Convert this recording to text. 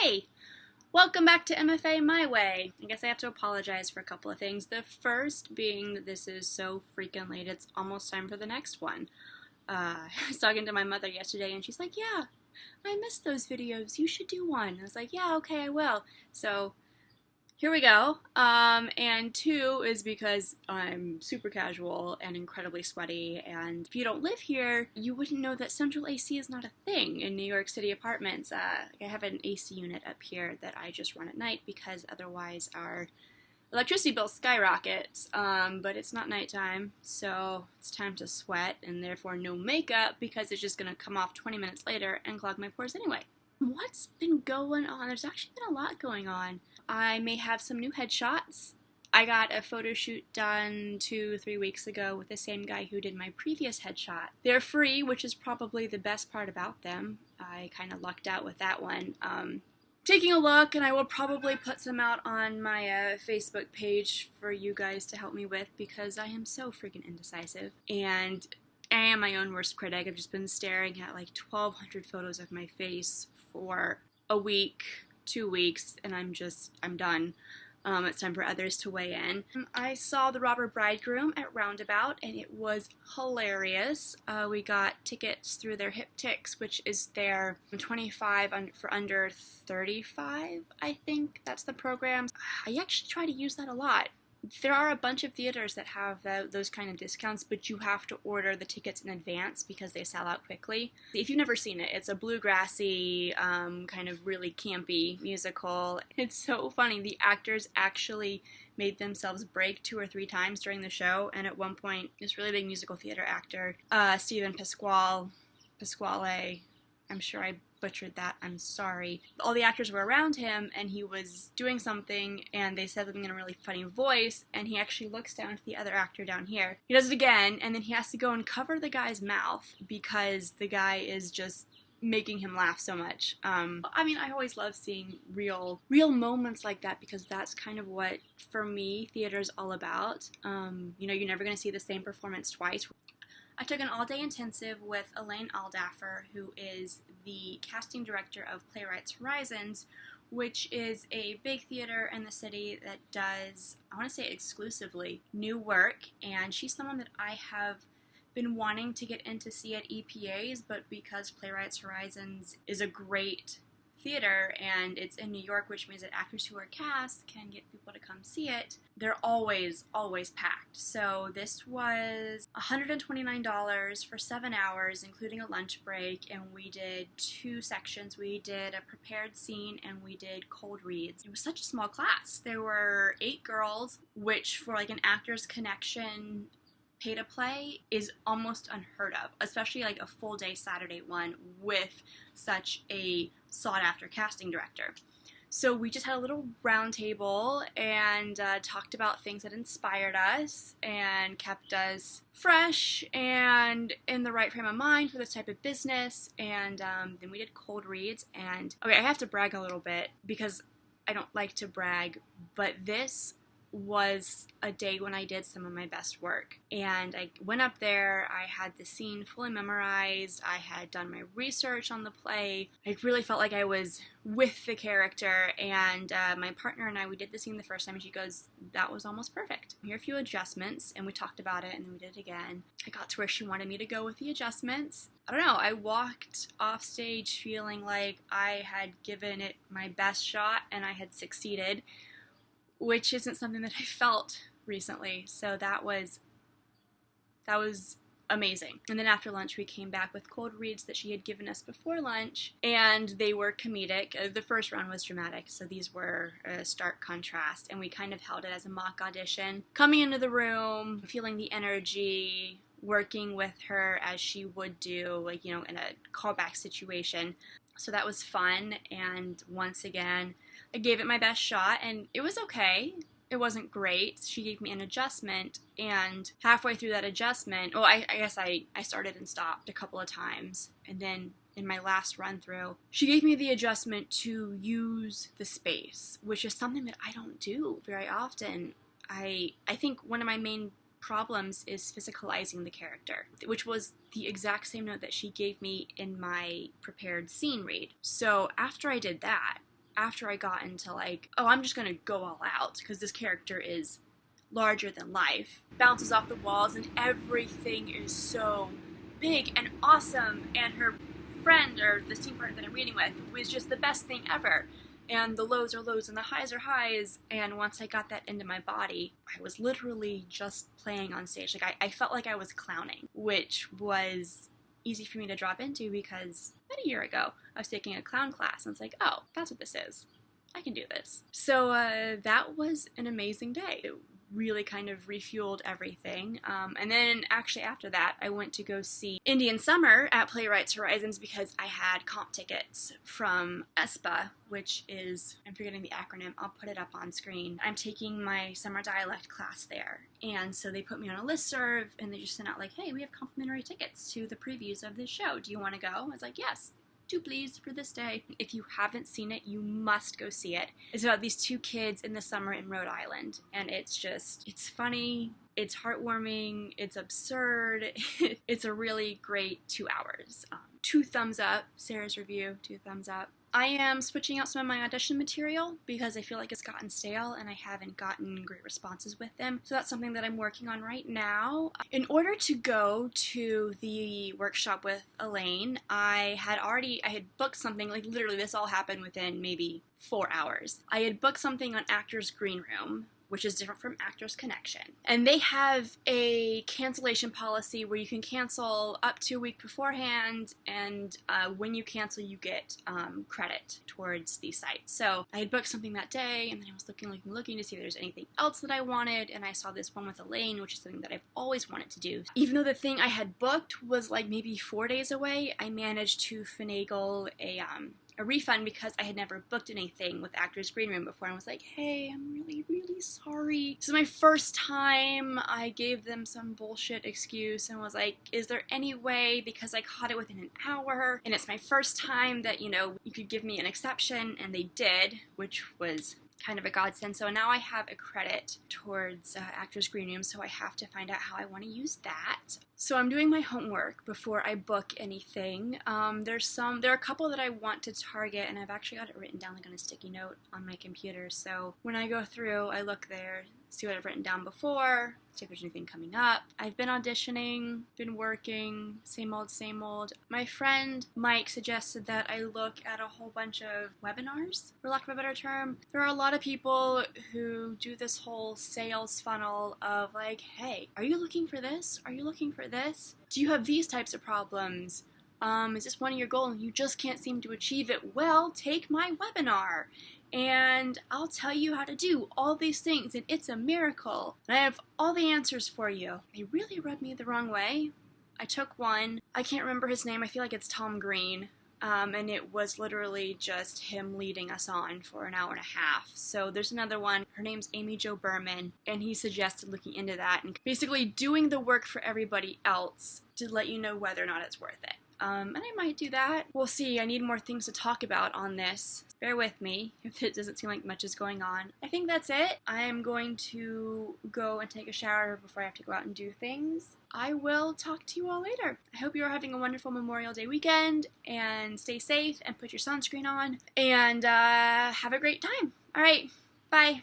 Hey! Welcome back to MFA My Way. I guess I have to apologize for a couple of things. The first being that this is so freaking late, it's almost time for the next one. I was talking to my mother yesterday and she's like, yeah, I missed those videos. You should do one. I was like, yeah, okay, I will. So here we go. And two is because I'm super casual and incredibly sweaty, and if you don't live here, you wouldn't know that central AC is not a thing in New York City apartments. I have an AC unit up here that I just run at night because otherwise our electricity bill skyrockets, but it's not nighttime, so it's time to sweat, and therefore no makeup because it's just going to come off 20 minutes later and clog my pores anyway. What's been going on? There's actually been a lot going on. I may have some new headshots. I got a photo shoot done 2-3 weeks ago with the same guy who did my previous headshot. They're free, which is probably the best part about them. I kind of lucked out with that one. Taking a look, and I will probably put some out on my Facebook page for you guys to help me with because I am so freaking indecisive. And I am my own worst critic. I've just been staring at like 1,200 photos of my face for a week, 2 weeks, and I'm done. It's time for others to weigh in. I saw The Robber Bridegroom at Roundabout, and it was hilarious. We got tickets through their HipTix, which is their 25 for under 35, I think. That's the program. I actually try to use that a lot. There are a bunch of theaters that have those kind of discounts, but you have to order the tickets in advance because they sell out quickly. If you've never seen it, it's a bluegrassy, kind of really campy musical. It's so funny. The actors actually made themselves break 2 or 3 times during the show, and at one point, this really big musical theater actor, Stephen Pasquale, I'm sure I butchered that, I'm sorry. All the actors were around him, and he was doing something, and they said something in a really funny voice, and he actually looks down to the other actor down here. He does it again, and then he has to go and cover the guy's mouth because the guy is just making him laugh so much. I always love seeing real moments like that because that's kind of what, for me, theater's all about. You're never going to see the same performance twice. I took an all-day intensive with Elaine Aldaffer, who is the casting director of Playwrights Horizons, which is a big theater in the city that does, I want to say exclusively, new work, and she's someone that I have been wanting to get in to see at EPAs, but because Playwrights Horizons is a great theater and it's in New York, which means that actors who are cast can get people to come see it, they're always packed. So this was $129 for 7 hours, including a lunch break, and we did 2 sections. We did a prepared scene and we did cold reads. It was such a small class. There were 8 girls, which for like an Actors Connection pay to play is almost unheard of, especially like a full day Saturday one with such a sought after casting director. So we just had a little round table and talked about things that inspired us and kept us fresh and in the right frame of mind for this type of business. And then we did cold reads. And okay, I have to brag a little bit because I don't like to brag, but this was a day when I did some of my best work. And I went up there, I had the scene fully memorized, I had done my research on the play, I really felt like I was with the character, and my partner and I, we did the scene the first time, and she goes, that was almost perfect. Here are a few adjustments, and we talked about it, and then we did it again. I got to where she wanted me to go with the adjustments. I don't know, I walked off stage feeling like I had given it my best shot, and I had succeeded, which isn't something that I felt recently, so that was amazing. And then after lunch we came back with cold reads that she had given us before lunch, and they were comedic. The first round was dramatic, so these were a stark contrast, and we kind of held it as a mock audition. Coming into the room, feeling the energy, working with her as she would do, in a callback situation. So that was fun, and once again, I gave it my best shot, and it was okay. It wasn't great. She gave me an adjustment, and halfway through that adjustment, I guess I started and stopped a couple of times, and then in my last run-through, she gave me the adjustment to use the space, which is something that I don't do very often. I think one of my main problems is physicalizing the character, which was the exact same note that she gave me in my prepared scene read. So after I did that, after I got into like, oh, I'm just gonna go all out because this character is larger than life, bounces off the walls, and everything is so big and awesome, and her friend or the team partner that I'm reading with was just the best thing ever. And the lows are lows and the highs are highs, and once I got that into my body, I was literally just playing on stage. Like, I felt like I was clowning, which was easy for me to drop into because about a year ago, I was taking a clown class, and it's like, oh, that's what this is. I can do this. So that was an amazing day. It really kind of refueled everything. And then actually after that, I went to go see Indian Summer at Playwrights Horizons because I had comp tickets from ESPA, which is, I'm forgetting the acronym, I'll put it up on screen. I'm taking my summer dialect class there. And so they put me on a listserv and they just sent out like, hey, we have complimentary tickets to the previews of this show. Do you want to go? I was like, yes. Do please for this day. If you haven't seen it, you must go see it. It's about these two kids in the summer in Rhode Island, and it's funny, it's heartwarming, it's absurd, it's a really great 2 hours. 2 thumbs up, Sarah's review, 2 thumbs up. I am switching out some of my audition material because I feel like it's gotten stale and I haven't gotten great responses with them. So that's something that I'm working on right now. In order to go to the workshop with Elaine, I had booked something, like literally this all happened within maybe 4 hours. I had booked something on Actors Green Room, which is different from Actors Connection. And they have a cancellation policy where you can cancel up to a week beforehand, and when you cancel, you get credit towards the site. So I had booked something that day, and then I was looking to see if there's anything else that I wanted, and I saw this one with Elaine, which is something that I've always wanted to do. Even though the thing I had booked was like maybe 4 days away, I managed to finagle a refund because I had never booked anything with Actors Green Room before. I was like, hey, I'm really, really sorry. This is my first time. I gave them some bullshit excuse and was like, is there any way, because I caught it within an hour, and it's my first time, that, you could give me an exception, and they did, which was kind of a godsend. So now I have a credit towards Actors Green Room, so I have to find out how I want to use that. So I'm doing my homework before I book anything. There are a couple that I want to target, and I've actually got it written down like on a sticky note on my computer. So when I go through, I look there, see what I've written down before, see if there's anything coming up. I've been auditioning, been working, same old, same old. My friend Mike suggested that I look at a whole bunch of webinars, for lack of a better term. There are a lot of people who do this whole sales funnel of like, hey, are you looking for this? Are you looking for this? Do you have these types of problems? Is this one of your goals and you just can't seem to achieve it? Well, take my webinar and I'll tell you how to do all these things, and it's a miracle. And I have all the answers for you. They really rubbed me the wrong way. I took one. I can't remember his name. I feel like it's Tom Green. And it was literally just him leading us on for an hour and a half. So there's another one. Her name's Amy Jo Berman, and he suggested looking into that and basically doing the work for everybody else to let you know whether or not it's worth it. And I might do that. We'll see. I need more things to talk about on this. Bear with me if it doesn't seem like much is going on. I think that's it. I am going to go and take a shower before I have to go out and do things. I will talk to you all later. I hope you are having a wonderful Memorial Day weekend, and stay safe and put your sunscreen on, and have a great time. All right, bye.